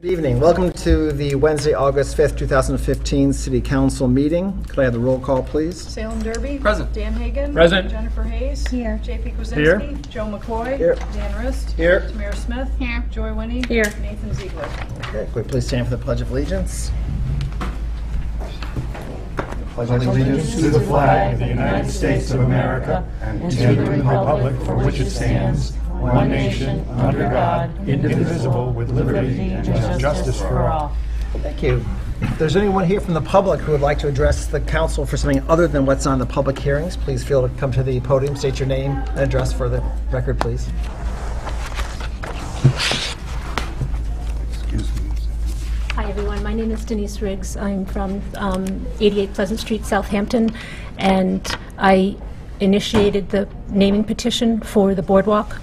Good evening. Welcome to the Wednesday, August 5th, 2015 City Council meeting. Could I have the roll call, please? Salem Derby. Present. Dan Hagan. Present. Jennifer Hayes. Here. JP Kwasinski. Here. Joe McCoy. Here. Dan Rist. Here. Tamara Smith. Here. Joy Winnie. Here. Nathan Ziegler. Okay, could we please stand for the Pledge of Allegiance? Pledge of Allegiance to the flag of the United States of America and to the republic for which it stands, one nation, under God, indivisible, with liberty and justice for all. Thank you. If there's anyone here from the public who would like to address the council for something other than what's on the public hearings, please feel to come to the podium, state your name and address for the record, please. Hi, everyone. My name is Denise Riggs. I'm from 88 Pleasant Street, Southampton, and I initiated the naming petition for the boardwalk.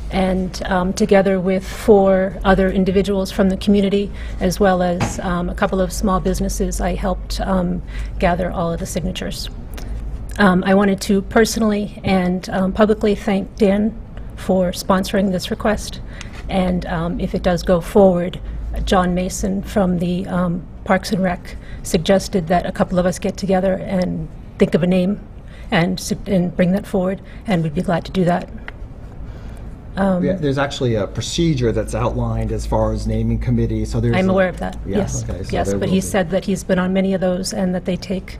And together with 4 other individuals from the community, as well as a couple of small businesses, I helped gather all of the signatures. I wanted to personally and publicly thank Dan for sponsoring this request. And if it does go forward, John Mason from the Parks and Rec suggested that a couple of us get together and think of a name and bring that forward, and we'd be glad to do that. There's actually a procedure that's outlined as far as naming committee, so there's... I'm aware of that, Yeah, yes. okay, so yes, there but will he be. said that he's been on many of those and that they take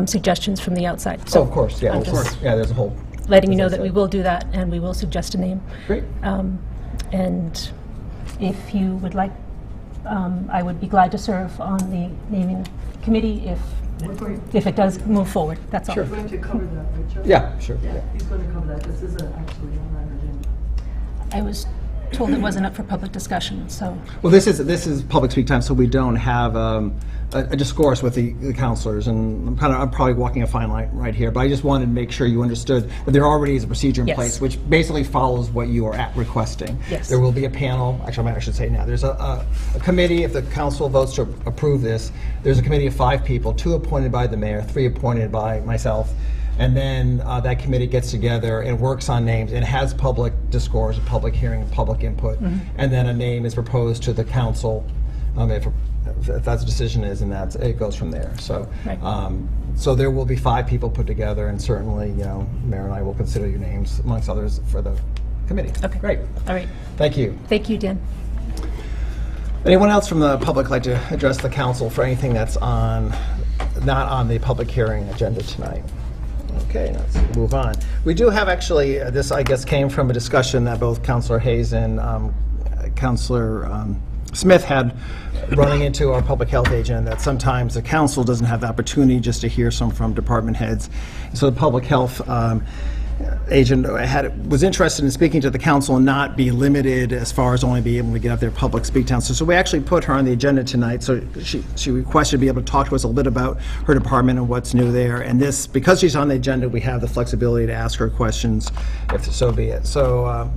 suggestions from the outside. Oh, of course, yeah, I'm of just course. Yeah, there's a whole... letting you know as I that we said. will do that, and we will suggest a name. Great. And if you would like, I would be glad to serve on the naming committee if it does move forward, that's all. Sure. He's going to cover that, right, Joe? Yeah, sure. Yeah, he's going to cover that. This isn't actually on our agenda. I was told it wasn't up for public discussion, so. Well, this is public speak time, so we don't have a discourse with the counselors, and I'm probably walking a fine line right here, but I just wanted to make sure you understood that there already is a procedure in Yes. place, which basically follows what you are requesting. Yes. There will be a panel, actually I should say now, there's a committee, if the council votes to approve this, there's a committee of 5 people, 2 appointed by the mayor, 3 appointed by myself, and then that committee gets together and works on names and has public discourse, public hearing, public input, and then a name is proposed to the council if that's the decision is, and it goes from there. So, Right. So there will be 5 people put together, and certainly, Mayor and I will consider your names amongst others for the committee. Okay. Great. All right. Thank you. Thank you, Dan. Anyone else from the public like to address the council for anything that's not on the public hearing agenda tonight? Okay, let's move on. We do have actually, this I guess came from a discussion that both Councilor Hayes and Councilor Smith had running into our public health agent, that sometimes the council doesn't have the opportunity just to hear some from department heads. So the public health agent was interested in speaking to the council and not be limited as far as only be able to get up their public speak time. So we actually put her on the agenda tonight. So she requested to be able to talk to us a little bit about her department and what's new there. And this, because she's on the agenda, we have the flexibility to ask her questions, if so be it. So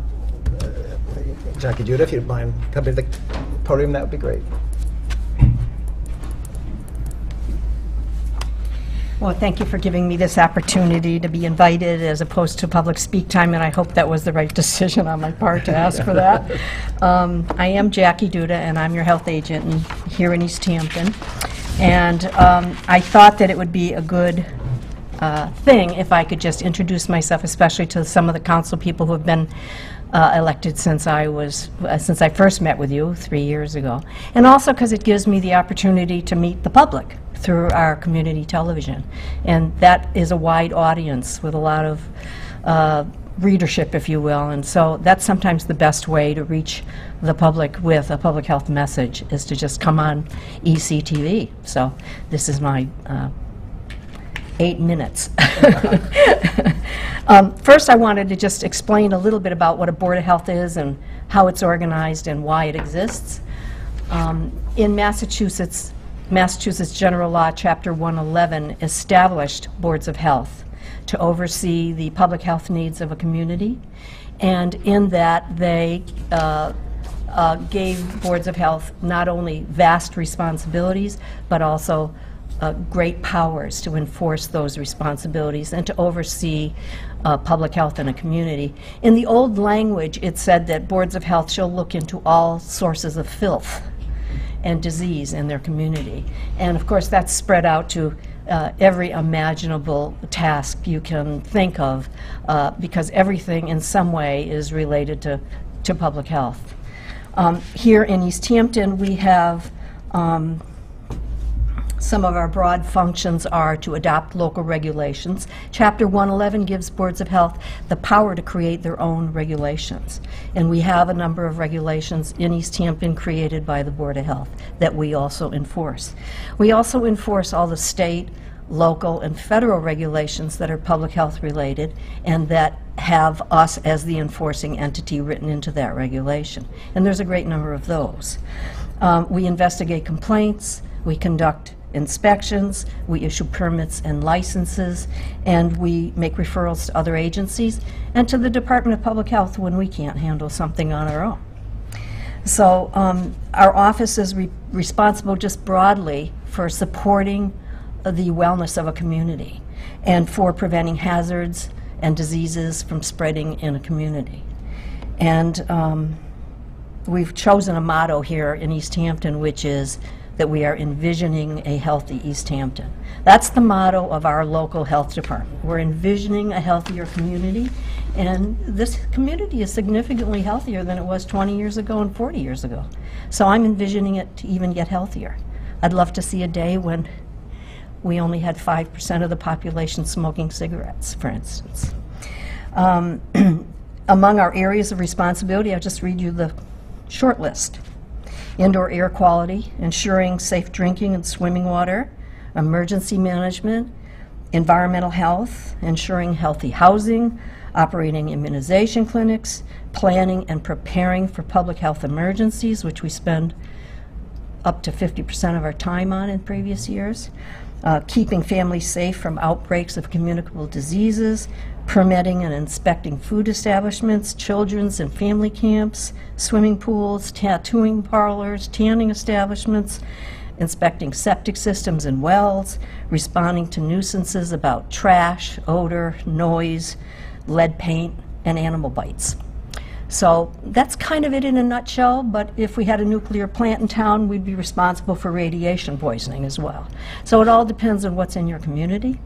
Jackie Judah, if you'd mind coming to the podium, that would be great. Well, thank you for giving me this opportunity to be invited as opposed to public speak time, and I hope that was the right decision on my part to ask for that. I am Jackie Duda, and I'm your health agent here in East Hampton. And I thought that it would be a good thing if I could just introduce myself, especially to some of the council people who have been elected since I first met with you 3 years ago, and also because it gives me the opportunity to meet the public through our community television, and that is a wide audience with a lot of readership, if you will, and so that's sometimes the best way to reach the public with a public health message, is to just come on ECTV. So this is my 8 minutes. First, I wanted to just explain a little bit about what a Board of Health is and how it's organized and why it exists. In Massachusetts General Law, Chapter 111 established boards of health to oversee the public health needs of a community, and in that they gave boards of health not only vast responsibilities, but also great powers to enforce those responsibilities and to oversee public health in a community. In the old language, it said that boards of health shall look into all sources of filth and disease in their community. And of course, that's spread out to every imaginable task you can think of, because everything in some way is related to public health. Here in East Hampton, we have some of our broad functions are to adopt local regulations. Chapter 111 gives boards of health the power to create their own regulations. And we have a number of regulations in East Hampton created by the Board of Health that we also enforce. We also enforce all the state, local, and federal regulations that are public health related and that have us as the enforcing entity written into that regulation. And there's a great number of those. We investigate complaints, we conduct inspections, we issue permits and licenses, and we make referrals to other agencies and to the Department of Public Health when we can't handle something on our own. So our office is responsible just broadly for supporting the wellness of a community and for preventing hazards and diseases from spreading in a community. And we've chosen a motto here in East Hampton, which is that we are envisioning a healthy East Hampton. That's the motto of our local health department. We're envisioning a healthier community, and this community is significantly healthier than it was 20 years ago and 40 years ago. So I'm envisioning it to even get healthier. I'd love to see a day when we only had 5% of the population smoking cigarettes, for instance. Among our areas of responsibility, I'll just read you the short list. Indoor air quality, ensuring safe drinking and swimming water, emergency management, environmental health, ensuring healthy housing, operating immunization clinics, planning and preparing for public health emergencies, which we spend up to 50% of our time on in previous years, keeping families safe from outbreaks of communicable diseases, permitting and inspecting food establishments, children's and family camps, swimming pools, tattooing parlors, tanning establishments, inspecting septic systems and wells, responding to nuisances about trash, odor, noise, lead paint, and animal bites. So that's kind of it in a nutshell, but if we had a nuclear plant in town, we'd be responsible for radiation poisoning as well. So it all depends on what's in your community.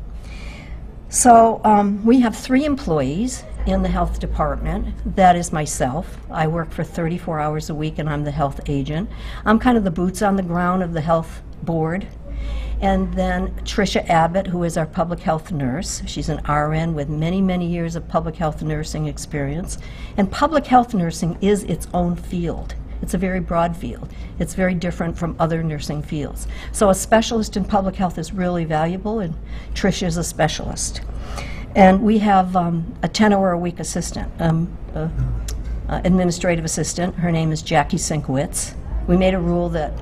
So we have 3 employees in the health department. That is myself. I work for 34 hours a week and I'm the health agent. I'm kind of the boots on the ground of the health board. And then Tricia Abbott, who is our public health nurse. She's an RN with many, many years of public health nursing experience. And public health nursing is its own field. It's a very broad field. It's very different from other nursing fields. So a specialist in public health is really valuable, and Tricia is a specialist. And we have a 10-hour-a-week assistant, administrative assistant. Her name is Jackie Sinkwitz. We made a rule that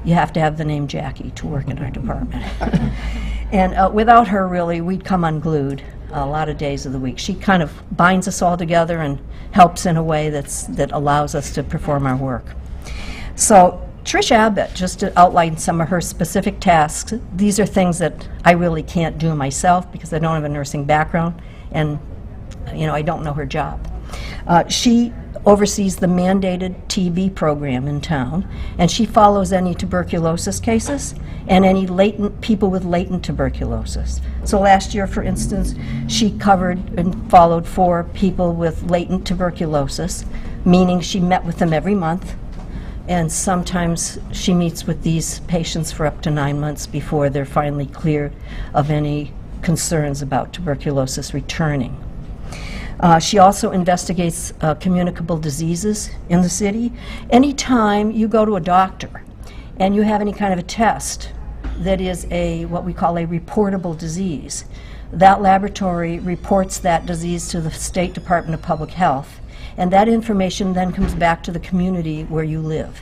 you have to have the name Jackie to work in our department. And without her, really, we'd come unglued a lot of days of the week. She kind of binds us all together and helps in a way that allows us to perform our work. So Tricia Abbott, just to outline some of her specific tasks, these are things that I really can't do myself because I don't have a nursing background and I don't know her job. She oversees the mandated TB program in town, and she follows any tuberculosis cases and any people with latent tuberculosis. So last year, for instance, she covered and followed 4 people with latent tuberculosis, meaning she met with them every month, and sometimes she meets with these patients for up to 9 months before they're finally cleared of any concerns about tuberculosis returning. She also investigates communicable diseases in the city. Anytime you go to a doctor and you have any kind of a test that is what we call a reportable disease, that laboratory reports that disease to the State Department of Public Health, and that information then comes back to the community where you live.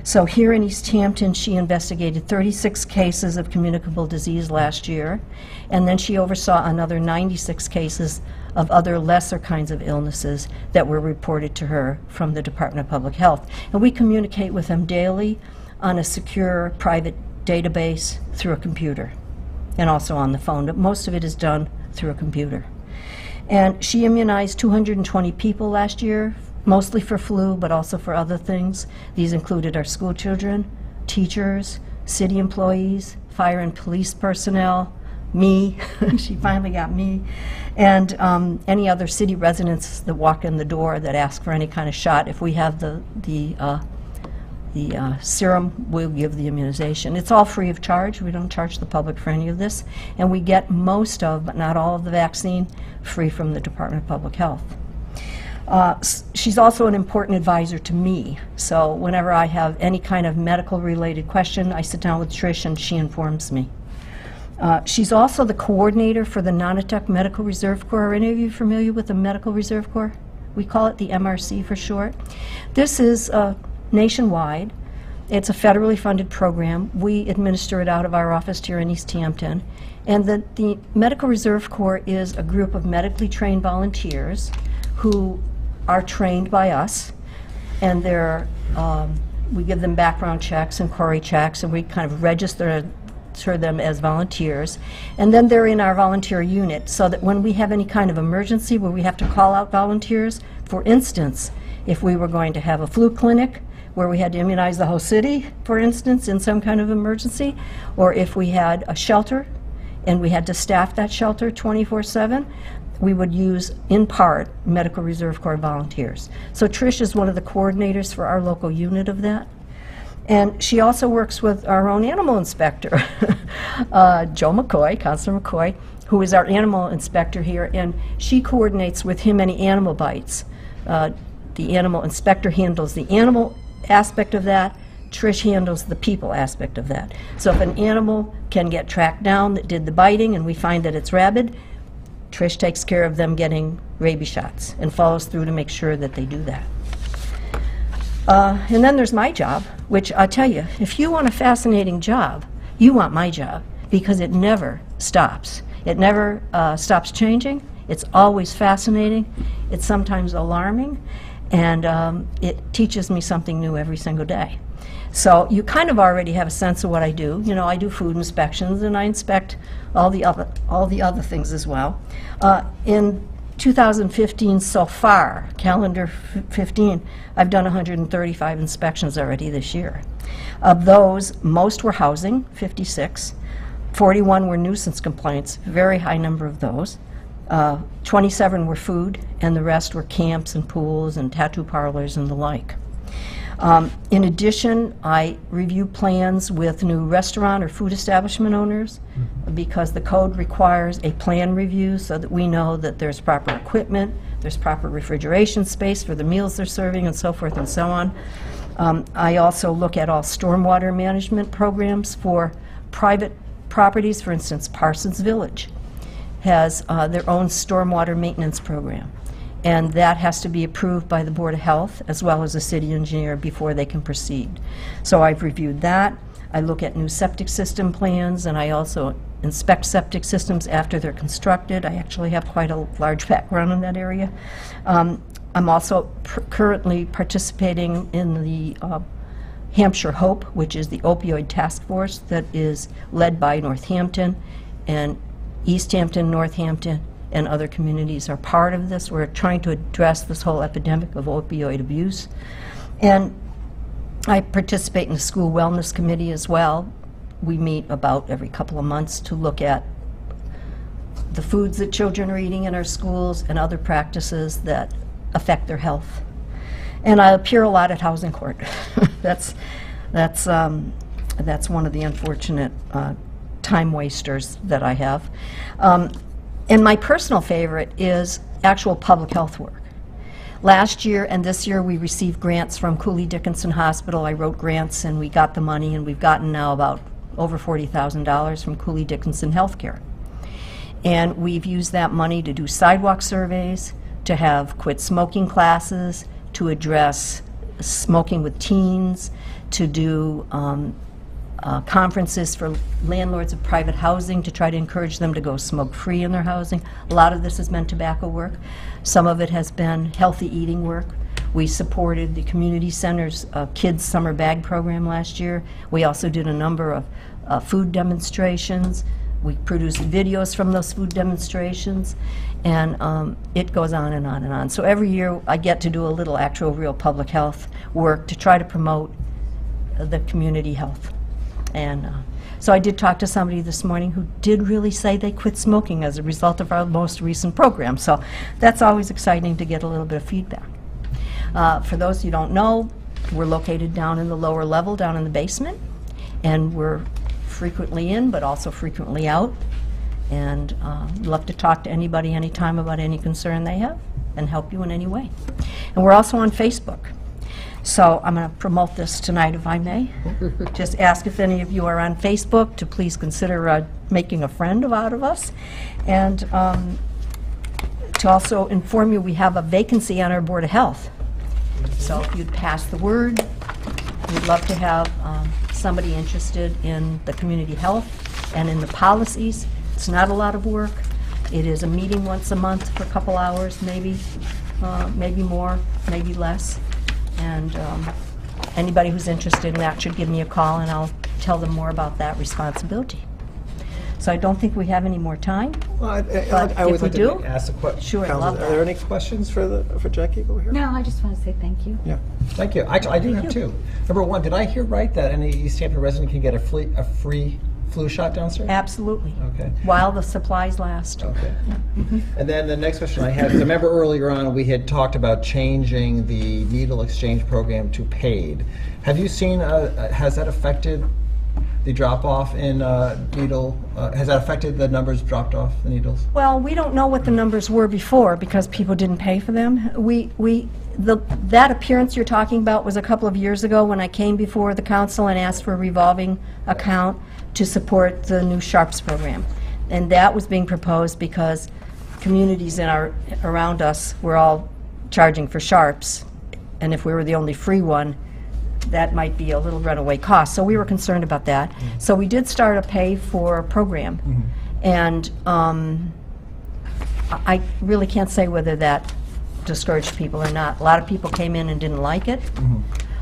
So here in East Hampton, she investigated 36 cases of communicable disease last year, and then she oversaw another 96 cases of other lesser kinds of illnesses that were reported to her from the Department of Public Health. And we communicate with them daily on a secure private database through a computer and also on the phone, but most of it is done through a computer. And she immunized 220 people last year, mostly for flu, but also for other things. These included our school children, teachers, city employees, fire and police personnel, me, she finally got me, and any other city residents that walk in the door that ask for any kind of shot. If we have the serum, we'll give the immunization. It's all free of charge. We don't charge the public for any of this. And we get most of, but not all of the vaccine, free from the Department of Public Health. She's also an important advisor to me. So whenever I have any kind of medical related question, I sit down with Trish and she informs me. She's also the coordinator for the Nonotuck Medical Reserve Corps. Are any of you familiar with the Medical Reserve Corps? We call it the MRC for short. This is nationwide. It's a federally funded program. We administer it out of our office here in East Hampton. And the Medical Reserve Corps is a group of medically trained volunteers who are trained by us, and we give them background checks and query checks, and we kind of register them as volunteers. And then they're in our volunteer unit, so that when we have any kind of emergency where we have to call out volunteers, for instance, if we were going to have a flu clinic where we had to immunize the whole city, for instance, in some kind of emergency, or if we had a shelter and we had to staff that shelter 24/7, we would use, in part, Medical Reserve Corps volunteers. So Trish is one of the coordinators for our local unit of that. And she also works with our own animal inspector, Joe McCoy, Councilor McCoy, who is our animal inspector here, and she coordinates with him any animal bites. The animal inspector handles the animal aspect of that. Trish handles the people aspect of that. So if an animal can get tracked down that did the biting and we find that it's rabid, Trish takes care of them getting rabies shots and follows through to make sure that they do that. And then there's my job, which I tell you, if you want a fascinating job, you want my job, because it never stops. It never stops changing. It's always fascinating. It's sometimes alarming, and it teaches me something new every single day. So you kind of already have a sense of what I do. You know, I do food inspections, and I inspect all the other things as well. In 2015 so far, calendar 15, I've done 135 inspections already this year. Of those, most were housing, 56. 41 were nuisance complaints, very high number of those. 27 were food, and the rest were camps and pools and tattoo parlors and the like. In addition, I review plans with new restaurant or food establishment owners, because the code requires a plan review so that we know that there's proper equipment, there's proper refrigeration space for the meals they're serving, and so forth and so on. I also look at all stormwater management programs for private properties. For instance, Parsons Village has their own stormwater maintenance program, and that has to be approved by the Board of Health as well as the city engineer before they can proceed. So I've reviewed that. I look at new septic system plans, and I also inspect septic systems after they're constructed. I actually have quite a large background in that area. I'm also currently participating in the Hampshire HOPE, which is the opioid task force that is led by Northampton, and East Hampton, Northampton, and other communities are part of this. We're trying to address this whole epidemic of opioid abuse. And I participate in the school wellness committee as well. We meet about every couple of months to look at the foods that children are eating in our schools and other practices that affect their health. And I appear a lot at Housing Court. That's one of the unfortunate time wasters that I have. And my personal favorite is actual public health work. Last year and this year we received grants from Cooley Dickinson Hospital. I wrote grants and we got the money, and we've gotten now about over $40,000 from Cooley Dickinson Healthcare. And we've used that money to do sidewalk surveys, to have quit smoking classes, to address smoking with teens, to do conferences for landlords of private housing to try to encourage them to go smoke-free in their housing. A lot of this has been tobacco work. Some of it has been healthy eating work. We supported the community center's kids' summer bag program last year. We also did a number of food demonstrations. We produced videos from those food demonstrations, and it goes on and on and on. So every year I get to do a little actual real public health work to try to promote the community health. And so I did talk to somebody this morning who did really say they quit smoking as a result of our most recent program. So that's always exciting to get a little bit of feedback. For those who don't know, we're located down in the lower level, down in the basement, and we're frequently in, but also frequently out. And love to talk to anybody anytime about any concern they have and help you in any way. And we're also on Facebook. So I'm going to promote this tonight, if I may. Just ask if any of you are on Facebook to please consider making a friend out of us. And to also inform you, we have a vacancy on our Board of Health. So if you'd pass the word, we'd love to have somebody interested in the community health and in the policies. It's not a lot of work. It is a meeting once a month for a couple hours, maybe more, maybe less. And anybody who's interested in that should give me a call, and I'll tell them more about that responsibility. So I don't think we have any more time. Well, I But would if like we to do, ask a question. sure, I'd love Are that. there any questions for Jackie over here? No, I just want to say thank you. Yeah, thank you. I do have two. Number one, did I hear right that any East Hampton resident can get a free flu shot downstairs? Absolutely. Okay. While the supplies last. Okay. And then the next question I had, 'cause I remember earlier on we had talked about changing the needle exchange program to paid. Have you seen, has that affected the drop-off in needle, has that affected the numbers dropped off, the needles? Well, we don't know what the numbers were before because people didn't pay for them. That appearance you're talking about was a couple of years ago when I came before the council and asked for a revolving account to support the new SHARPS program. And that was being proposed because communities around us were all charging for SHARPS. And if we were the only free one, that might be a little runaway cost. So we were concerned about that. So we did start a pay-for program. And I really can't say whether that discouraged people or not. A lot of people came in and didn't like it.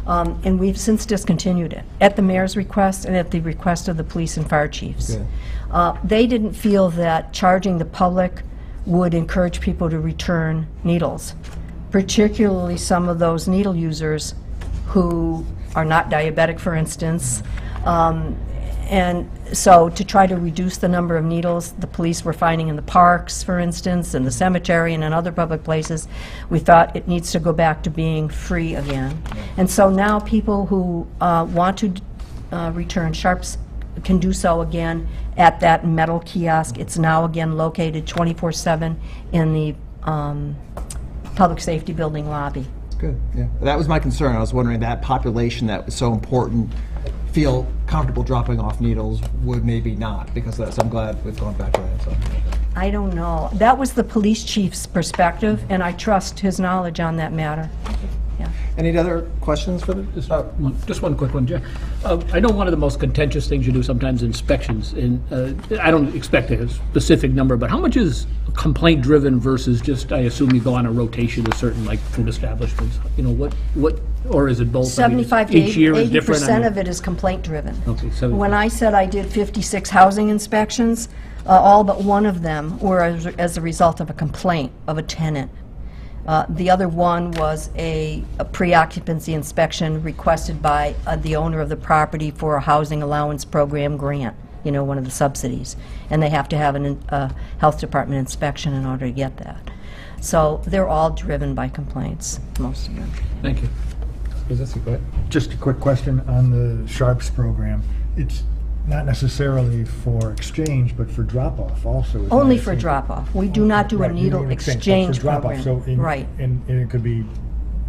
And we've since discontinued it, at the mayor's request and at the request of the police and fire chiefs. Good. They didn't feel that charging the public would encourage people to return needles, particularly some of those needle users who are not diabetic, for instance. And so to try to reduce the number of needles the police were finding in the parks, for instance, in the cemetery and in other public places, we thought it needs to go back to being free again. And so now people who want to return SHARPS can do so again at that metal kiosk. It's now again located 24/7 in the Public Safety Building lobby. Good, yeah. That was my concern. I was wondering that population that was so important feel comfortable dropping off needles would maybe not, because of that. So I'm glad we've gone back to that. So. I don't know. That was the police chief's perspective, and I trust his knowledge on that matter. Yeah. Any other questions for the? Just one quick one, Jeff. I know one of the most contentious things you do sometimes is inspections, and I don't expect a specific number, but how much is complaint-driven versus just, I assume you go on a rotation to certain, like, food establishments? You know, what, or is it both? 75 to each year is different? 80% of it is complaint-driven. Okay, so When I said I did 56 housing inspections, all but one of them were as a result of a complaint of a tenant. The other one was a pre-occupancy inspection requested by the owner of the property for a housing allowance program grant, you know, one of the subsidies. And they have to have a health department inspection in order to get that. So they're all driven by complaints, most of them. Thank you. Go ahead. Just a quick question on the SHARPS program. It's not necessarily for exchange, but for drop-off also. isn't Only it? for drop-off. We do not do a Right, you needle don't exchange but for drop-off. program. So Right. And it could be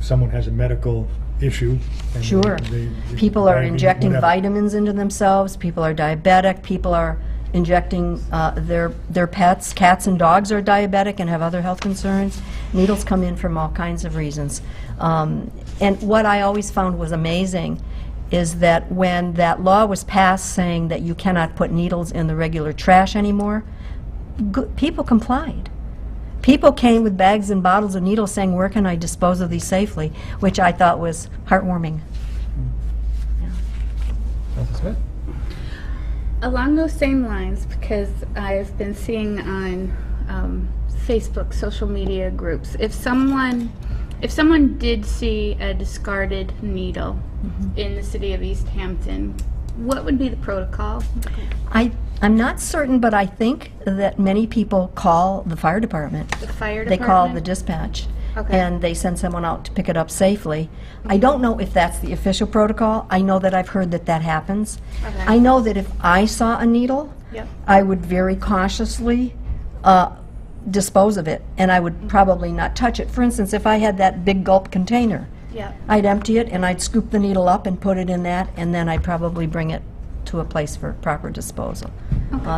someone has a medical issue. and Sure. they- People are diabetes, injecting whatever. vitamins into themselves, people are diabetic, people are injecting their pets. Cats and dogs are diabetic and have other health concerns. Needles come in from all kinds of reasons. And what I always found was amazing is that when that law was passed saying that you cannot put needles in the regular trash anymore, people complied. People came with bags and bottles of needles saying, where can I dispose of these safely, which I thought was heartwarming. That's good. Along those same lines, because I've been seeing on Facebook, social media groups, if someone If someone did see a discarded needle in the city of East Hampton, what would be the protocol? I'm not certain, but I think that many people call the fire department. The fire They department? call the dispatch. Okay. And they send someone out to pick it up safely. I don't know if that's the official protocol. I know that I've heard that that happens. Okay. I know that if I saw a needle, Yep. I would very cautiously dispose of it, and I would probably not touch it. For instance, if I had that big gulp container, Yep. I'd empty it and I'd scoop the needle up and put it in that, and then I'd probably bring it to a place for proper disposal.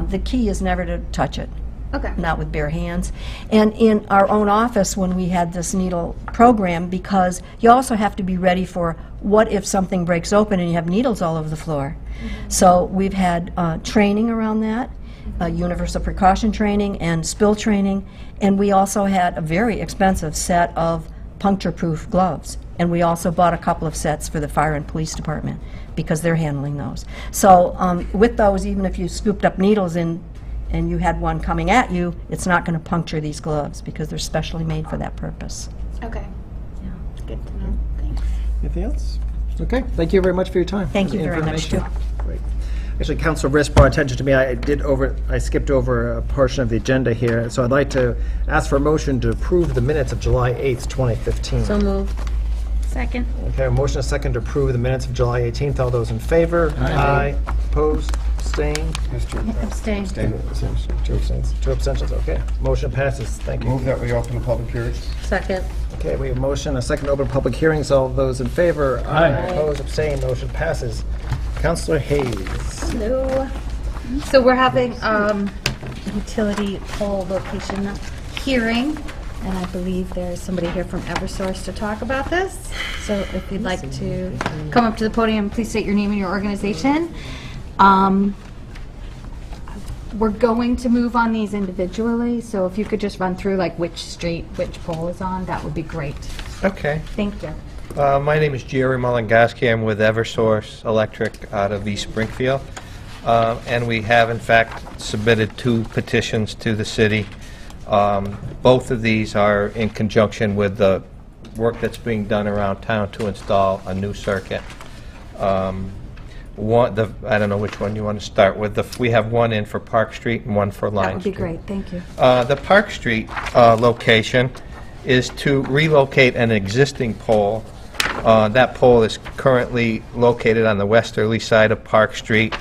The key is never to touch it, Okay. not with bare hands. And in our own office, when we had this needle program, because you also have to be ready for what if something breaks open and you have needles all over the floor. So we've had training around that, universal precaution training and spill training, and we also had a very expensive set of puncture-proof gloves. And we also bought a couple of sets for the fire and police department because they're handling those. So with those, even if you scooped up needles in and you had one coming at you, it's not going to puncture these gloves because they're specially made for that purpose. Okay. Yeah. Good to know. Thanks. Anything else? Okay, thank you very much for your time. Thank and you very much, information. Great. Actually, Councilor Riss brought attention to me, I skipped over a portion of the agenda here, so I'd like to ask for a motion to approve the minutes of July 8th, 2015. So moved. Second. Okay, a motion, a second to approve the minutes of July 18th. All those in favor? Aye. Opposed? Abstained? Abstain. Two abstentions, okay. Motion passes, thank you. Move that we open the public hearings. Second. Okay, we have a motion, a second to open public hearings. All those in favor? Aye. Opposed? Abstained? Motion passes. Councilor Hayes. Hello. So we're having utility pole location hearing, and I believe there's somebody here from Eversource to talk about this. So if you'd like to come up to the podium, please state your name and your organization. We're going to move on these individually, so if you could just run through like which street, which pole is on, that would be great. Okay. Thank you. My name is Jerry Mulangoski. I'm with Eversource Electric out of East Springfield. And we have, in fact, submitted 2 petitions to the city. Both of these are in conjunction with the work that's being done around town to install a new circuit. I don't know which one you want to start with. We have one in for Park Street and one for Line That would be Street. great. Thank you. The Park Street location is to relocate an existing pole. That pole is currently located on the westerly side of Park Street.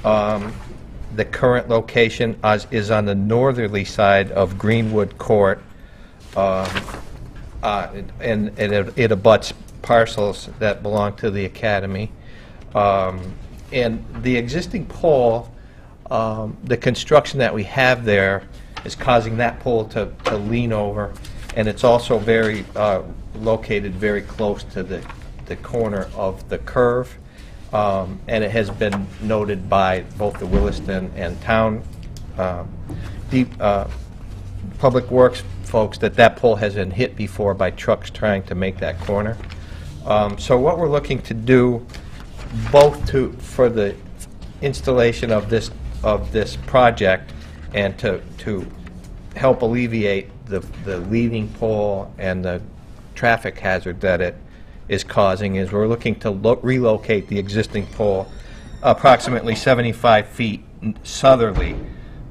The current location is on the northerly side of Greenwood Court, and it abuts parcels that belong to the Academy. And the existing pole, the construction that we have there is causing that pole to lean over, and it's also located very close to the corner of the curve. And it has been noted by both the Williston and town public works folks that pole has been hit before by trucks trying to make that corner. So what we're looking to do, both for the installation of this project and to help alleviate the leaning pole and the traffic hazard that it is causing, is we're looking to relocate the existing pole approximately 75 feet southerly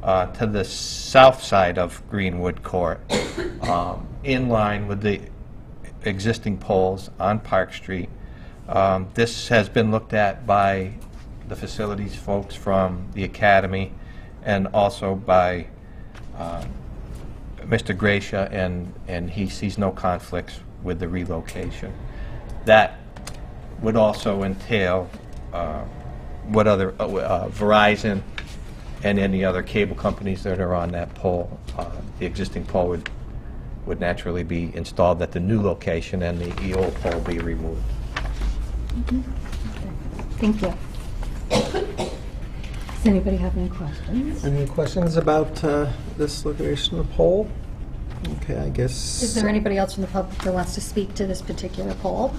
to the south side of Greenwood Court, in line with the existing poles on Park Street. This has been looked at by the facilities folks from the Academy and also by Mr. Gracia, and he sees no conflicts with the relocation. That would also entail what other Verizon and any other cable companies that are on that pole. The existing pole would naturally be installed at the new location, and the old pole be removed. Thank you. Does anybody have any questions? Any questions about this location of the pole? Okay, I guess. Is there anybody else from the public that wants to speak to this particular poll?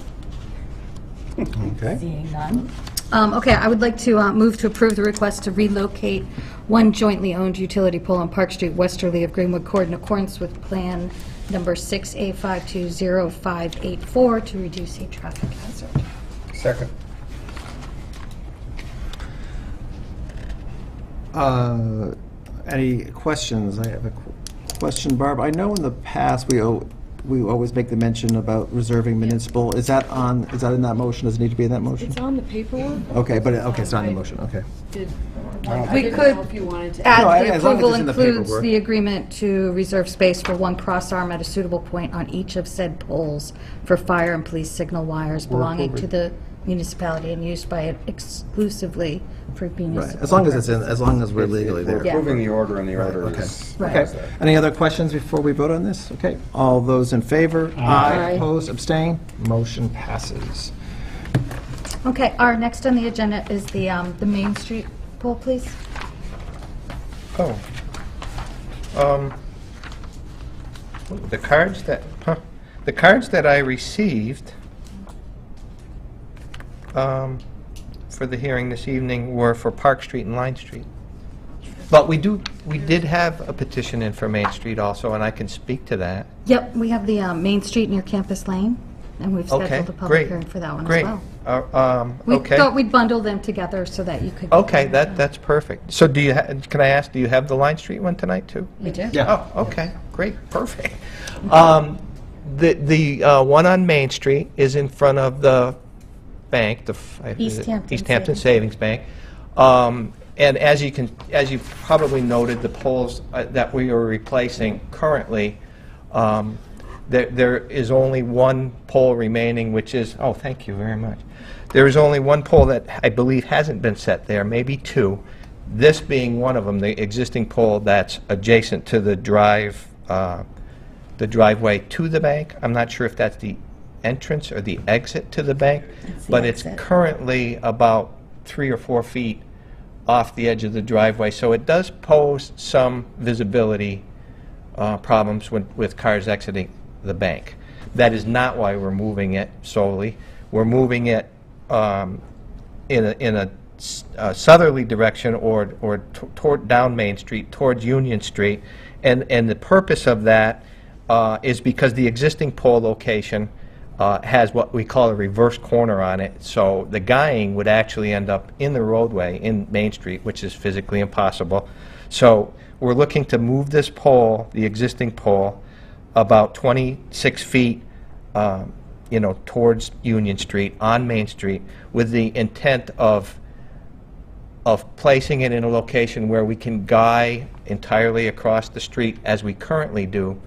Okay. Seeing none. Okay, I would like to move to approve the request to relocate one jointly owned utility pole on Park Street westerly of Greenwood Court in accordance with Plan number 6A520584 to reduce a traffic hazard. Second. Any questions? I have a question, Barb. I know in the past we always make the mention about reserving municipal. Is that in that motion? Does it need to be in that motion? It's on the paperwork. Okay, but okay, it's not in the motion. Okay. We didn't could know if you wanted to add No, the as long as approval it's in the includes paperwork. the agreement to reserve space for one cross-arm at a suitable point on each of said poles for fire and police signal wires belonging to the municipality and used by it exclusively for municipal. Right. As long as we're legally We're there. Yeah. approving the order, and the order Okay. is... Right. Okay. Any other questions before we vote on this? Okay. All those in favor? Aye. Opposed? Abstain? Motion passes. Okay, our next on the agenda is the Main Street pole, please. Oh. The cards that I received for the hearing this evening were for Park Street and Line Street. But we did have a petition in for Main Street also, and I can speak to that. Yep, we have the Main Street near Campus Lane, and we've Okay, scheduled a public great. hearing for that one as Great. well. We We thought we'd bundle them together so that you could. Okay, that's perfect. So can I ask, do you have the Line Street one tonight, too? We do. Yeah. Oh, okay, great, perfect. The one on Main Street is in front of the bank, East Hampton East Hampton Savings Bank. And as you probably noted, the poles that we are replacing currently, there is only one pole remaining, which is, oh, thank you very much. There is only one pole that I believe hasn't been set there, maybe two. This being one of them, the existing pole that's adjacent to the driveway to the bank. I'm not sure if that's the entrance or the exit to the bank, but it's currently about 3 or 4 feet off the edge of the driveway, so it does pose some visibility problems with cars exiting the bank. That is not why we're moving it solely. We're moving it in a southerly direction or toward down Main Street towards Union Street, and the purpose of that is because the existing pole location has what we call a reverse corner on it, so the guying would actually end up in the roadway in Main Street, which is physically impossible. So we're looking to move this pole, the existing pole, about 26 feet towards Union Street on Main Street, with the intent of placing it in a location where we can guy entirely across the street as we currently do,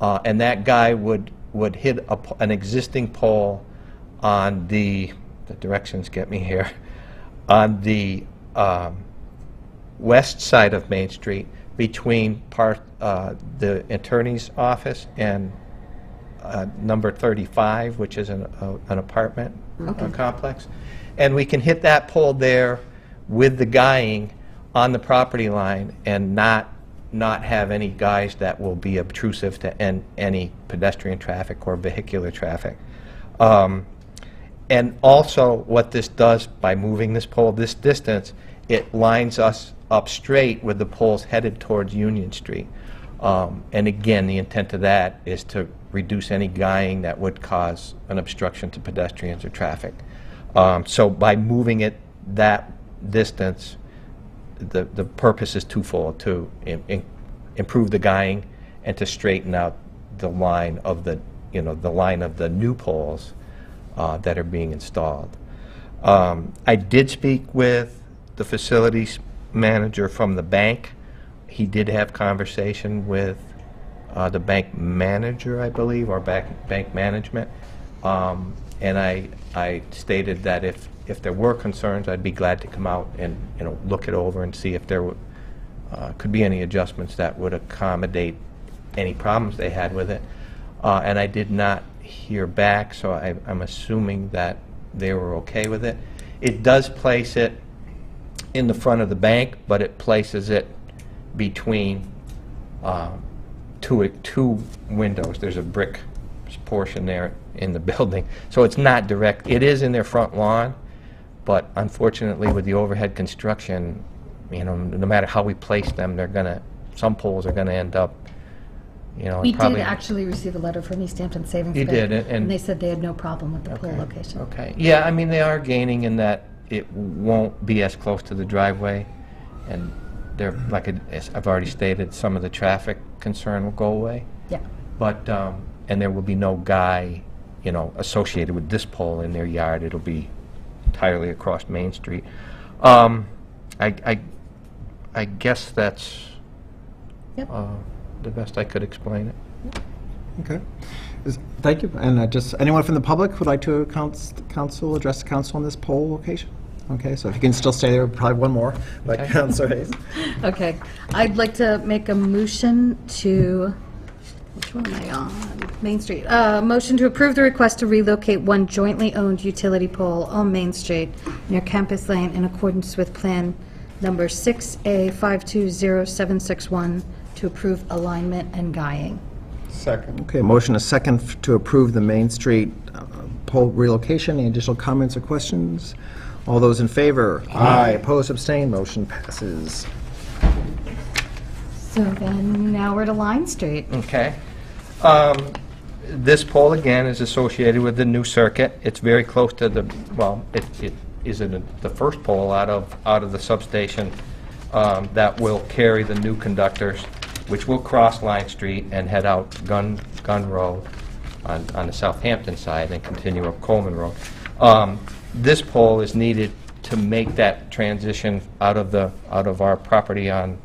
and that guy would hit an existing pole on the directions get me here, on the west side of Main Street between the attorney's office and number 35, which is an apartment complex. And we can hit that pole there with the guying on the property line and not have any guys that will be obtrusive to any pedestrian traffic or vehicular traffic. And also what this does by moving this pole this distance, it lines us up straight with the poles headed towards Union Street. And again, the intent of that is to reduce any guying that would cause an obstruction to pedestrians or traffic. So by moving it that distance, the purpose is twofold: to improve the guying and to straighten out the line of the new poles that are being installed. I did speak with the facilities manager from the bank. He did have conversation with the bank manager, I believe, or bank management, and I stated that if there were concerns, I'd be glad to come out and look it over and see if there could be any adjustments that would accommodate any problems they had with it. And I did not hear back, so I'm assuming that they were okay with it. It does place it in the front of the bank, but it places it between two windows. There's a brick portion there in the building, so it's not direct. It is in their front lawn, but unfortunately with the overhead construction, no matter how we place them, some poles are gonna end up you know. We it probably- did actually receive a letter from East Hampton Savings You Bank. did, and- they said they had no problem with the pole location. Okay, yeah, I mean, they are gaining in that it won't be as close to the driveway, and they're, like as I've already stated, some of the traffic concern will go away. Yeah. But, and there will be no guy, you know, associated with this pole in their yard. It'll be entirely across Main Street. I guess that's Yep. the best I could explain it. Okay. Thank you. And just anyone from the public would like to address the council on this poll location? Okay, so if you can still stay there, probably one more, like Okay. Councilor Hayes. Okay. I'd like to make a motion to, which one am I on? Main Street. Motion to approve the request to relocate one jointly owned utility pole on Main Street near Campus Lane in accordance with Plan Number 6A520761 to approve alignment and guying. Second. Okay, motion a second to approve the Main Street pole relocation. Any additional comments or questions? All those in favor? Aye. Opposed, abstained, motion passes. So then, now we're to Line Street. Okay. This pole, again, is associated with the new circuit. It's very close to the, well, it isn't the first pole out of the substation that will carry the new conductors, which will cross Line Street and head out Gun Road on the Southampton side and continue up Coleman Road. This pole is needed to make that transition out of our property in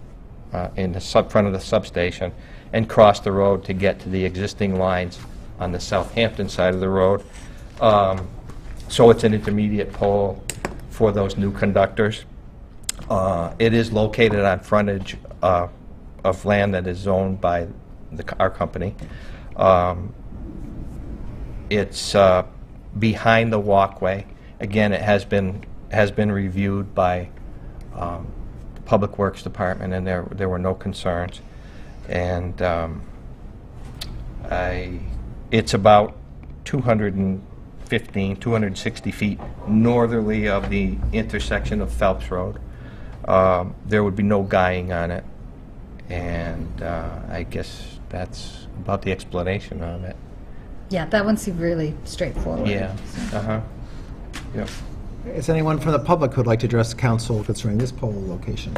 the front of the substation and cross the road to get to the existing lines on the Southampton side of the road. So it's an intermediate pole for those new conductors. It is located on frontage of land that is owned by our company. It's behind the walkway. Again, it has been reviewed by the Public Works Department, and there were no concerns. And it's about 260 feet northerly of the intersection of Phelps Road. There would be no guying on it, and I guess that's about the explanation of it. Yeah, that one seemed really straightforward. Yeah. Yep. Is anyone from the public who would like to address the council concerning this poll location?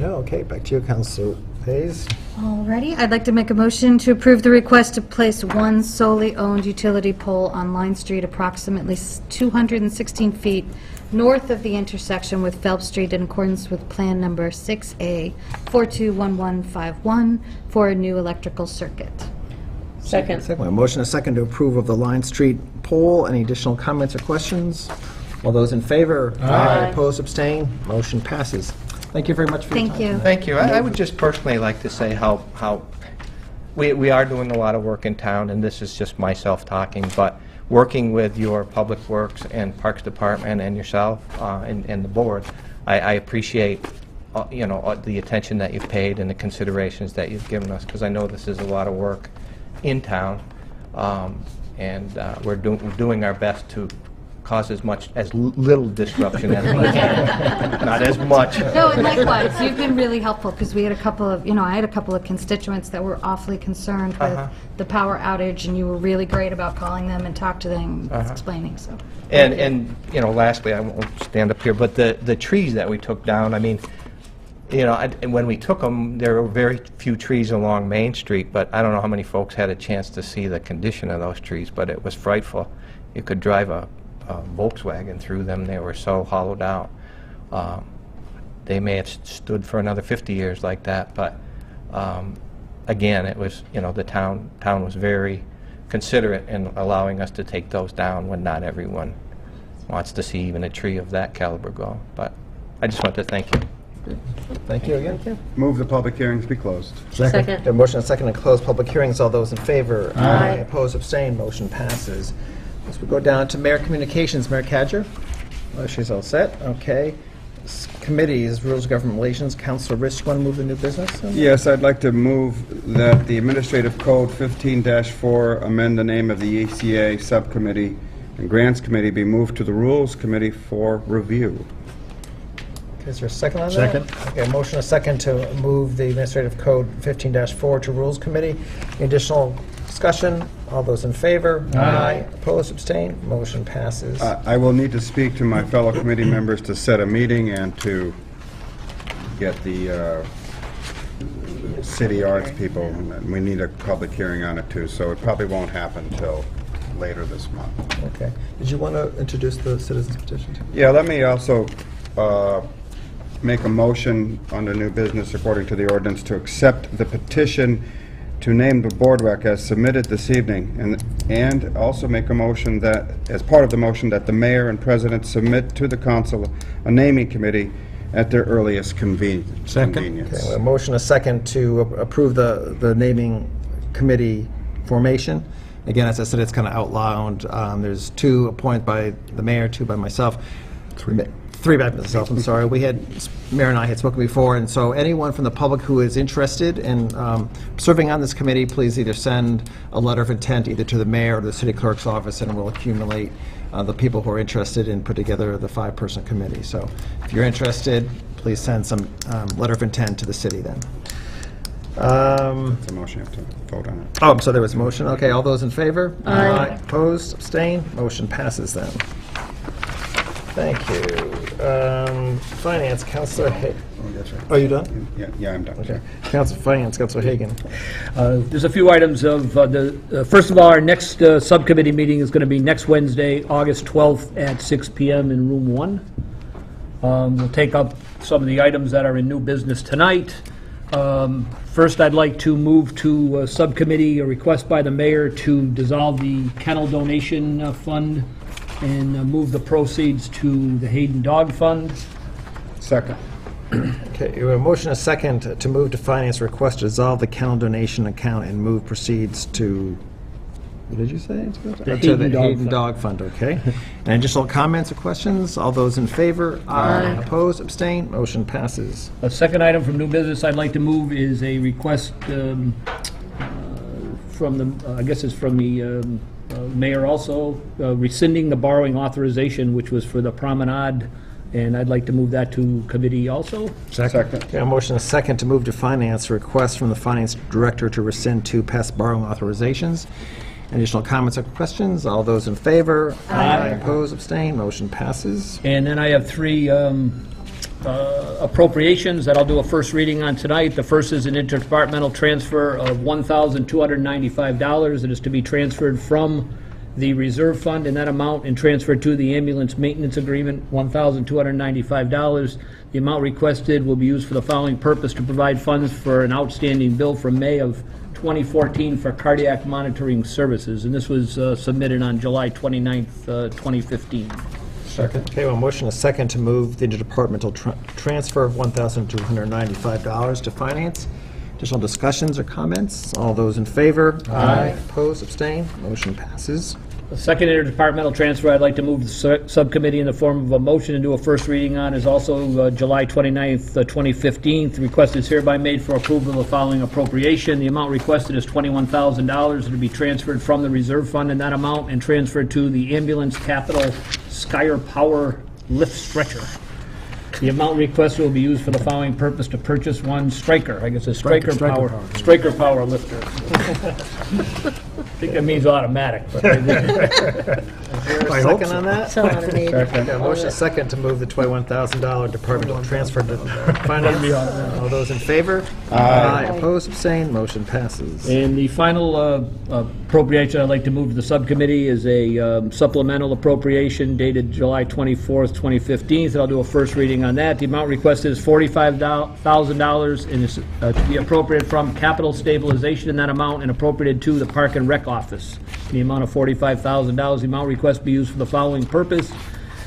No? Okay, back to you, Councilor Hayes. Alrighty, I'd like to make a motion to approve the request to place one solely owned utility pole on Line Street approximately 216 feet north of the intersection with Phelps Street in accordance with Plan Number 6A421151 for a new electrical circuit. Second. Second, a motion a second to approve of the Line Street poll. Any additional comments or questions? All those in favor? Aye. Opposed, abstained, motion passes. Thank you very much for your time. Thank you. Thank you. I would just personally like to say how we are doing a lot of work in town, and this is just myself talking, but working with your Public Works and Parks Department and yourself and the board, I appreciate the attention that you've paid and the considerations that you've given us, because I know this is a lot of work in town, and we're doing our best to cause as little disruption as we can. Not as much. No, and likewise, you've been really helpful, because we had a couple of, I had a couple of constituents that were awfully concerned with the power outage, and you were really great about calling them and talk to them, explaining, so. And lastly, I won't stand up here, but the trees that we took down, I mean, when we took them, there were very few trees along Main Street, but I don't know how many folks had a chance to see the condition of those trees, but it was frightful. You could drive a Volkswagen through them. They were so hollowed out. They may have stood for another 50 years like that, but again, it was, the town was very considerate in allowing us to take those down when not everyone wants to see even a tree of that caliber go. But I just want to thank you. Thank you again. Move the public hearings be closed. Second. A motion a second to close public hearings. All those in favor? Aye. Opposed, abstained, motion passes. As we go down to Mayor Communications, Mayor Cadger. She's all set. Okay. Committees, Rules of Government Relations, Councilor Rich, you want to move the new business? Yes, I'd like to move that the Administrative Code 15-4 amend the name of the ECA Subcommittee and Grants Committee be moved to the Rules Committee for review. Is there a second on that? Second. Okay, motion a second to move the Administrative Code 15-4 to Rules Committee. Any additional discussion? All those in favor? Aye. Opposed, abstained, motion passes. I will need to speak to my fellow committee members to set a meeting and to get the city arts people. We need a public hearing on it too, so it probably won't happen until later this month. Okay. Did you want to introduce the citizens petition too? Yeah, let me also make a motion under new business according to the ordinance to accept the petition to name the boardwalk as submitted this evening, and also make a motion that, as part of the motion, that the mayor and president submit to the council a naming committee at their earliest convenience. Okay, well, motion a second to approve the naming committee formation. Again, as I said, it's kind of outlined. There's 2 appointed by the mayor, 2 by myself. 3 by myself, I'm sorry. Mayor and I had spoken before, and so anyone from the public who is interested in serving on this committee, please either send a letter of intent either to the mayor or the city clerk's office, and we'll accumulate the people who are interested and put together the 5-person committee. So if you're interested, please send some letter of intent to the city then. It's a motion, you have to vote on it. Oh, so there was a motion. Okay, all those in favor? Aye. Opposed, abstained, motion passes then. Thank you. Finance, Councilor Hagan. Oh, that's right. Oh, you done? Yeah, I'm done. Okay. Finance, Councilor Hagan. There's a few items of first of all, our next subcommittee meeting is going to be next Wednesday, August 12th at 6 p.m. in room 1. We'll take up some of the items that are in new business tonight. First, I'd like to move to subcommittee a request by the mayor to dissolve the kennel donation fund and move the proceeds to the Hayden Dog Fund. Second. Okay, you have a motion a second to move to finance request to dissolve the kennel donation account and move proceeds to, what did you say? The To the Hayden Dog Hayden Fund. Dog Fund, okay. And additional comments or questions? All those in favor? Aye. Opposed, abstained, motion passes. A second item from new business I'd like to move is a request from the, I guess it's from the mayor also, rescinding the borrowing authorization, which was for the promenade, and I'd like to move that to committee also. Second. Okay, a motion a second to move to finance, a request from the finance director to rescind 2 past borrowing authorizations. Additional comments or questions? All those in favor? Aye. Opposed, abstained, motion passes. And then I have 3 appropriations that I'll do a first reading on tonight. The first is an interdepartmental transfer of $1,295 that is to be transferred from the reserve fund in that amount and transferred to the ambulance maintenance agreement, $1,295. The amount requested will be used for the following purpose: to provide funds for an outstanding bill from May of 2014 for cardiac monitoring services, and this was submitted on July 29th, 2015. Second. Okay, well, motion a second to move the interdepartmental transfer of $1,295 to finance. Additional discussions or comments? All those in favor? Aye. Opposed, abstained, motion passes. The second interdepartmental transfer I'd like to move the subcommittee in the form of a motion and do a first reading on is also July 29th, 2015. The request is hereby made for approval of the following appropriation. The amount requested is $21,000 to be transferred from the reserve fund in that amount and transferred to the ambulance capital Skyer Power lift stretcher. The amount requested will be used for the following purpose: to purchase one Stryker, I guess a Stryker Power lifter. I think that means automatic. But Is there a second on that? So automated. Okay, motion a second to move the $21,000 departmental transfer to finance. All those in favor? Aye. Opposed, abstained, motion passes. And the final appropriation I'd like to move to the subcommittee is a supplemental appropriation dated July 24th, 2015. So I'll do a first reading on that. The amount requested is $45,000 and is to be appropriated from capital stabilization in that amount and appropriated to the Park and Rec office. In the amount of $45,000. The amount requested be used for the following purpose: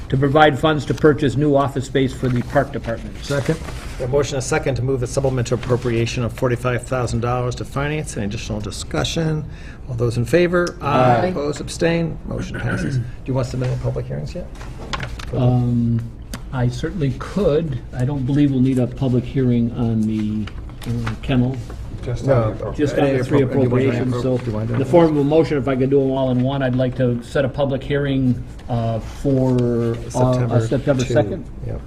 to provide funds to purchase new office space for the park department. Second. A motion a second to move the supplemental appropriation of $45,000 to finance. Any additional discussion? All those in favor? Aye. Opposed, abstained, motion passes. Do you want to submit any public hearings yet? I certainly could. I don't believe we'll need a public hearing on the kennel. Just No. Just on the 3 appropriations, so in the form of a motion, if I could do them all in one, I'd like to set a public hearing for September 2nd. Yep.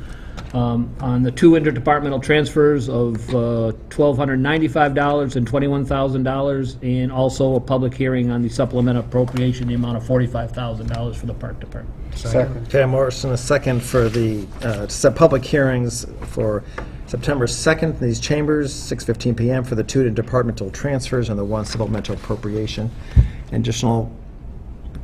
on the two interdepartmental transfers of $1,295 and $21,000, and also a public hearing on the supplemental appropriation, the amount of $45,000 for the park department. Second. Okay, a motion and a second for the, to set public hearings for September 2nd in these chambers, 6:15 PM for the two interdepartmental transfers and the one supplemental appropriation. Additional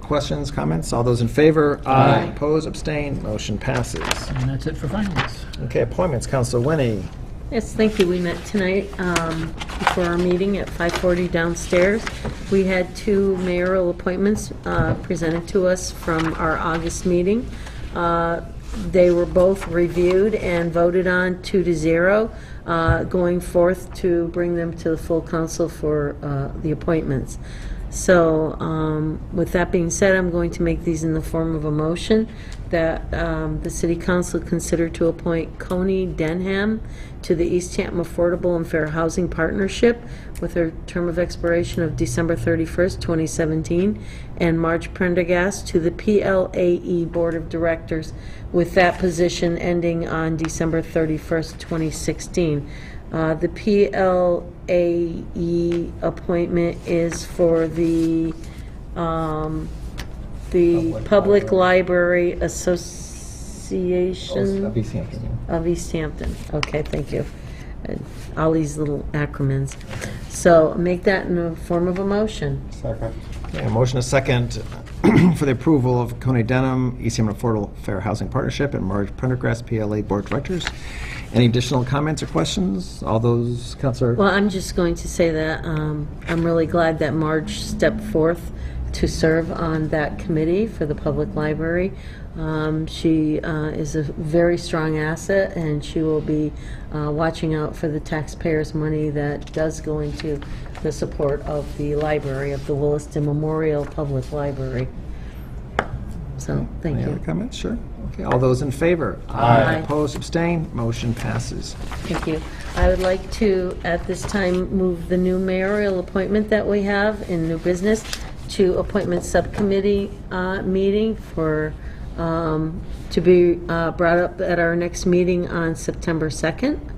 questions, comments? All those in favor? Aye. Oppose, abstain, motion passes. And that's it for finance. Okay, appointments, Councilor Winnie. Yes, thank you. We met tonight before our meeting at 5:40 downstairs. We had two mayoral appointments presented to us from our August meeting. They were both reviewed and voted on 2-0, going forth to bring them to the full council for the appointments. So with that being said, I'm going to make these in the form of a motion that the City Council consider to appoint Coney Denham to the East Hampton Affordable and Fair Housing Partnership with her term of expiration of December 31st, 2017, and Marge Prendergast to the PLAE Board of Directors with that position ending on December 31st, 2016. The PLAE appointment is for the Public Library Association Of East Hampton, yeah. of East Hampton. Okay, thank you. All these little acronyms. So make that in the form of a motion. Second. Okay, a motion and a second for the approval of Coney Denham, East Hampton Affordable Fair Housing Partnership, and Marge Prendergast, PLA Board of Directors. Any additional comments or questions? All those, Councilor? Well, I'm just going to say that I'm really glad that Marge stepped forth to serve on that committee for the public library. She is a very strong asset, and she will be watching out for the taxpayers' money that does go into the support of the library, of the Williston Memorial Public Library. So, thank Any you. other comments? Sure. Okay, all those in favor? Aye. Opposed, abstained, motion passes. Thank you. I would like to, at this time, move the new mayoral appointment that we have in new business to appointment subcommittee meeting for, to be brought up at our next meeting on September 2nd.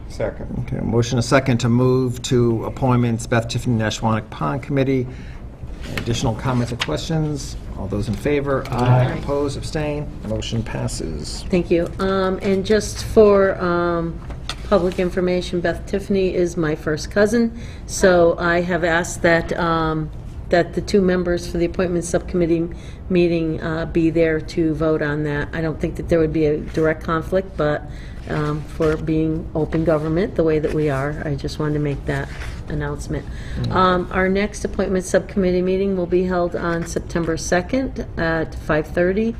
Second. Okay, a motion and a second to move to appointments, Beth Tiffany Nashwanik Pond Committee. Additional comments or questions? All those in favor? Aye. Opposed, abstained, motion passes. Thank you. And just for public information, Beth Tiffany is my first cousin, so I have asked that that the two members for the appointment subcommittee meeting be there to vote on that. I don't think that there would be a direct conflict, but for being open government the way that we are, I just wanted to make that announcement. Our next appointment subcommittee meeting will be held on September 2nd at 5:30,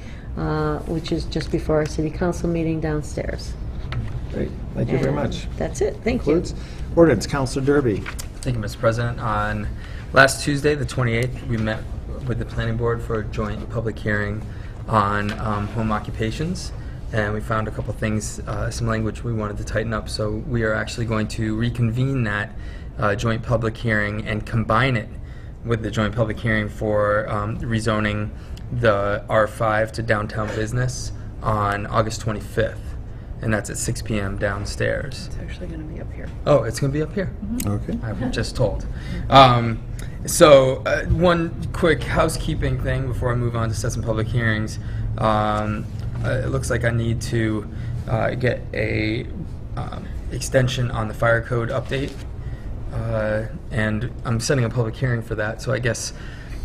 which is just before our city council meeting downstairs. Great, thank you very And much. That's it, thank Concludes. Ordinance, Councilor Derby. Thank you, Mr. President. On last Tuesday, the 28th, we met with the Planning Board for a joint public hearing on home occupations, and we found a couple things, some language we wanted to tighten up, so we are actually going to reconvene that joint public hearing and combine it with the joint public hearing for rezoning the R5 to downtown business on August 25th, and that's at 6 p.m. downstairs. It's actually going to be up here. Oh, it's going to be up here? Okay. I'm just told. So one quick housekeeping thing before I move on to set some public hearings. It looks like I need to get a extension on the fire code update, and I'm setting a public hearing for that, so I guess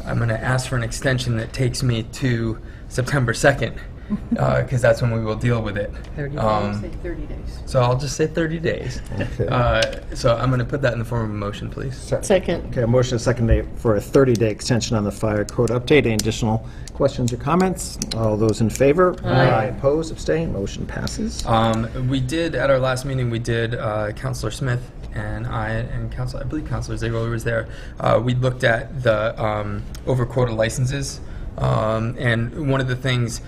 I'm going to ask for an extension that takes me to September 2nd, because that's when we will deal with it. 30 Say 30 days. So I'll just say 30 days. Okay. So I'm going to put that in the form of a motion, please. Second. Okay, a motion and a second for a 30-day extension on the fire code update. Any additional questions or comments? All those in favor? Aye. Opposed, abstained, motion passes. We did, at our last meeting, we did, Councilor Smith and I, and I believe Councilor Zago was there. We looked at the over quota licenses, and one of the things,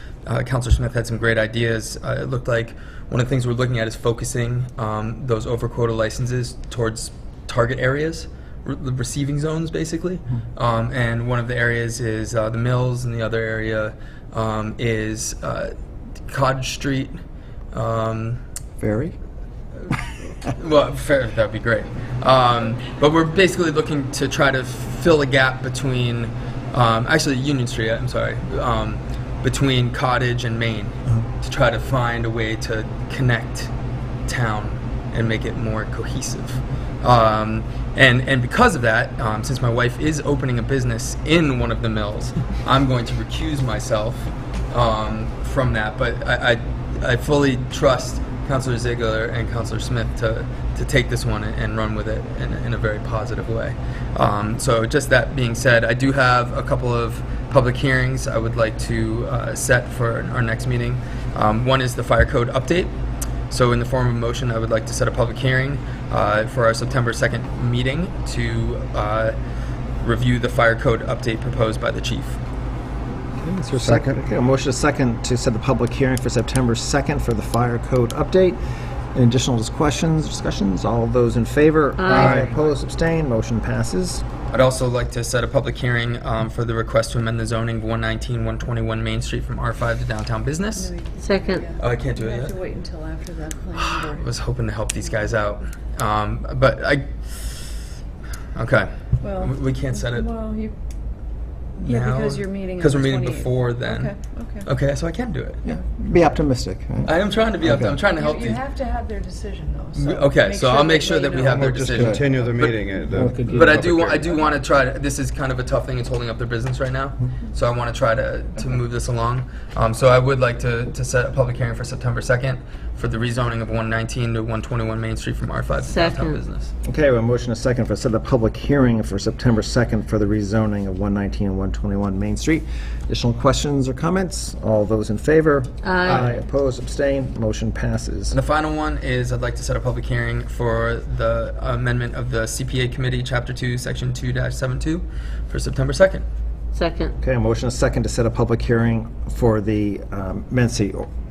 Councilor Smith had some great ideas. It looked like one of the things we're looking at is focusing those over quota licenses towards target areas, the receiving zones, basically. And one of the areas is the Mills, and the other area is Cottage Street, Very? Well, fair, that'd be great. But we're basically looking to try to fill a gap between, actually Union Street, I'm sorry, between Cottage and Main, to try to find a way to connect town and make it more cohesive. And because of that, since my wife is opening a business in one of the mills, I'm going to recuse myself from that. But I fully trust Councilor Ziegler and Councilor Smith to take this one and run with it in a very positive way. So just that being said, I do have a couple of public hearings I would like to set for our next meeting. One is the fire code update. So in the form of a motion, I would like to set a public hearing for our September 2nd meeting to review the fire code update proposed by the chief. Okay, is there a second? Okay, a motion is second to set the public hearing for September 2nd for the fire code update. Any additional questions, discussions? All those in favor? Aye. Opposed, abstained, motion passes. I'd also like to set a public hearing for the request to amend the zoning of 119-121 Main Street from R5 to downtown business. Second. Oh, I can't do You it have to yet. wait until after the planning I board. was hoping to help these guys out. But okay. Well, We can't set it Well, now. because you're meeting on Because we're the meeting 28th. before then. Okay. Okay, so I can do it. Yeah, be optimistic. Right? I am trying to be up Okay. there. I'm trying to help You these. have to have their decision, though. So Okay, so I'll make sure that we have their We'll just decision. continue the meeting. But I do want to try to, this is kind of a tough thing, it's holding up their business right now, so I want to try to move this along. So I would like to set a public hearing for September 2nd for the rezoning of 119 to 121 Main Street from R5 to downtown Second. business. Okay, we have a motion is second for set the public hearing for September 2nd for the rezoning of 119 and 121 Main Street. Additional questions or comments? All those in favor? Aye. Opposed, abstained, motion passes. And the final one is I'd like to set a public hearing for the amendment of the CPA Committee, Chapter 2, Section 2-72 for September 2nd. Second. Okay, a motion is second to set a public hearing for the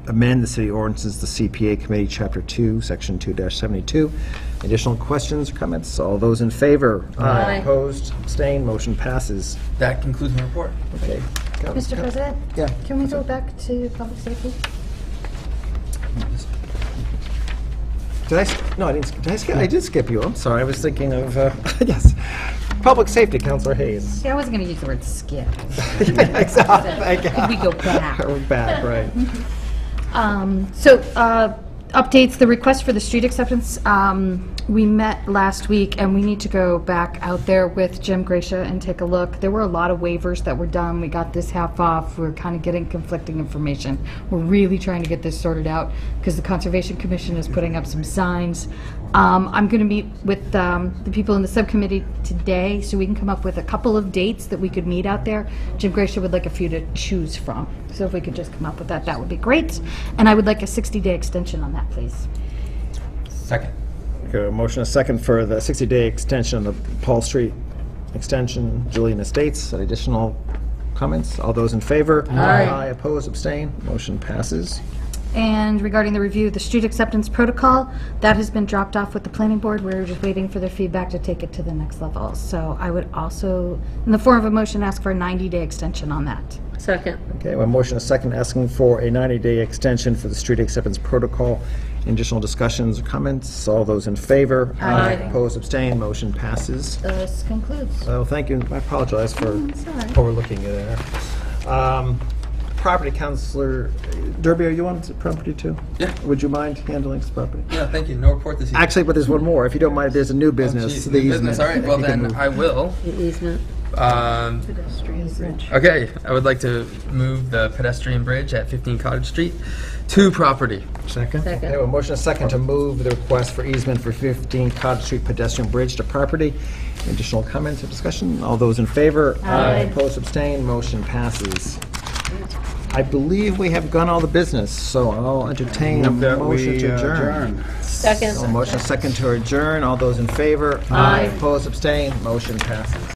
amend the city ordinances, the CPA Committee, Chapter 2, Section 2-72. Additional questions or comments? All those in favor? Aye. Opposed, abstained, motion passes. That concludes my report. Okay. Go. Mr. President? Yeah. Can we go back to public safety? Did I? No, I didn't. Did I skip? I did skip you. I'm sorry. I was thinking of yes, public safety, Councilor Hayes. See, I wasn't going to use the word skip. Exactly. Could we go back? We're back, right? Updates, the request for the street acceptance, we met last week, and we need to go back out there with Jim Gracia and take a look. There were a lot of waivers that were done. We got this half off. We're kind of getting conflicting information. We're really trying to get this sorted out because the Conservation Commission is putting up some signs. I'm going to meet with the people in the subcommittee today so we can come up with a couple of dates that we could meet out there. Jim Gracia would like a few to choose from. So if we could just come up with that, that would be great. And I would like a 60-day extension on that, please. Second. Okay, a motion is second for the 60-day extension of the Paul Street extension, Julian Estates. Any additional comments? All those in favor? Aye. Opposed, abstained, motion passes. And regarding the review of the street acceptance protocol, that has been dropped off with the planning board. We're just waiting for their feedback to take it to the next level. So I would also, in the form of a motion, ask for a 90-day extension on that. Second. Okay, a motion is second asking for a 90-day extension for the street acceptance protocol. Any additional discussions or comments? All those in favor? Aye. Opposed, abstained, motion passes. This concludes. Well, thank you. I apologize for It's all right. overlooking it there. Property, Councilor Derby, are you on property too? Yeah. Would you mind handling this property? Yeah, thank you. No report this evening. Actually, but there's one more. If you don't mind, there's a new business. Geez, the new business. easement. All right, well You can then move. I will. The easement. Pedestrian bridge. Okay, I would like to move the pedestrian bridge at 15 Cottage Street to property. Second? Second. Okay, well, motion is second to move the request for easement for 15 Cottage Street pedestrian bridge to property. Additional comments or discussion? All those in favor? Aye. Opposed, abstained, motion passes. I believe we have done all the business, so I'll entertain a Move that motion we to adjourn. adjourn. Second. A motion is second to adjourn. All those in favor? Aye. Opposed, abstained, motion passes.